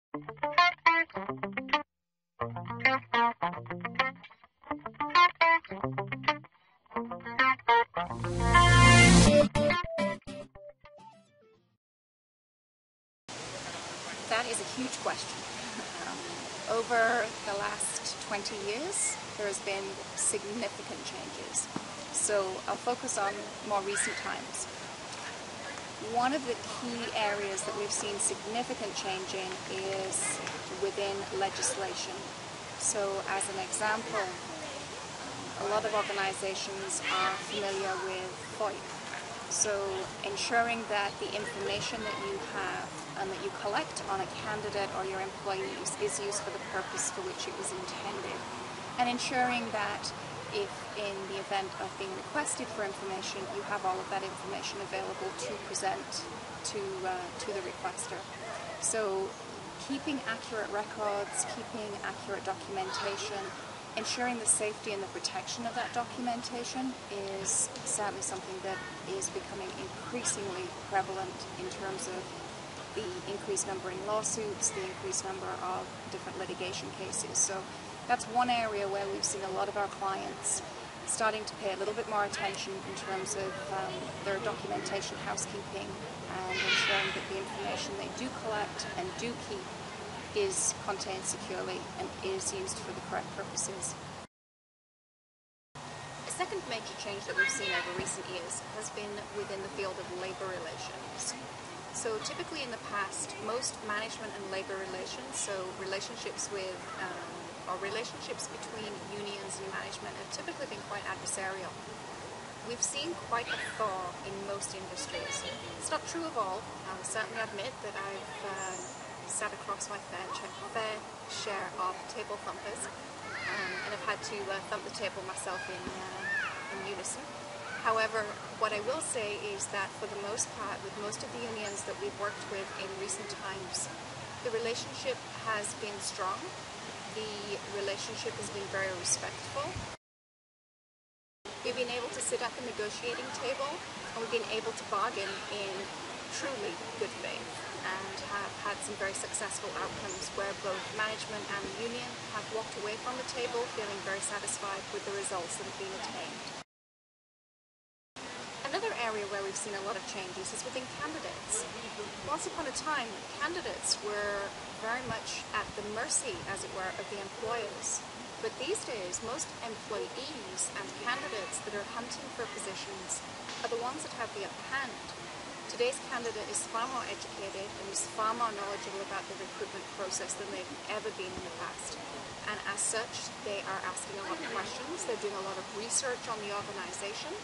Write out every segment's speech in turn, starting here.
That is a huge question. Over the last 20 years, there has been significant changes. So I'll focus on more recent times. One of the key areas that we've seen significant change in is within legislation. So as an example, a lot of organizations are familiar with FOIP. So ensuring that the information that you have and that you collect on a candidate or your employees is used for the purpose for which it was intended. And ensuring that if in the event of being requested for information, you have all of that information available to present to the requester. So keeping accurate records, keeping accurate documentation, ensuring the safety and the protection of that documentation is sadly something that is becoming increasingly prevalent in terms of the increased number in lawsuits, the increased number of different litigation cases. So that's one area where we've seen a lot of our clients starting to pay a little bit more attention in terms of their documentation housekeeping and ensuring that the information they do collect and do keep is contained securely and is used for the correct purposes. A second major change that we've seen over recent years has been within the field of labor relations. So typically in the past, most management and labor relations, so relationships with or relationships between unions and management, have typically been quite adversarial. We've seen quite a thaw in most industries. It's not true of all. I'll certainly admit that I've sat across my fair share of table thumpers, and I've had to thump the table myself in unison. However, what I will say is that for the most part, with most of the unions that we've worked with in recent times, the relationship has been strong. The relationship has been very respectful. We've been able to sit at the negotiating table, and we've been able to bargain in truly good faith, and have had some very successful outcomes where both management and the union have walked away from the table feeling very satisfied with the results that have been attained. Another area where we've seen a lot of changes is within candidates. Once upon a time, candidates were very much at the mercy, as it were, of the employers. But these days, most employees and candidates that are hunting for positions are the ones that have the upper hand. Today's candidate is far more educated and is far more knowledgeable about the recruitment process than they've ever been in the past. And as such, they are asking a lot of questions, they're doing a lot of research on the organization,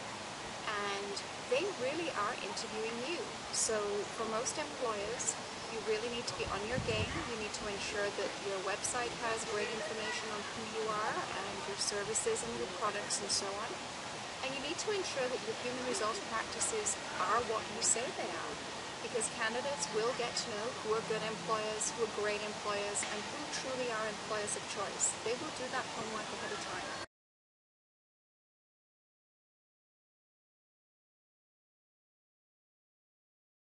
and they really are interviewing you. So for most employers, you really need to be on your game. You need to ensure that your website has great information on who you are and your services and your products and so on. And you need to ensure that your human resource practices are what you say they are, because candidates will get to know who are good employers, who are great employers, and who truly are employers of choice. They will do that homework ahead of time.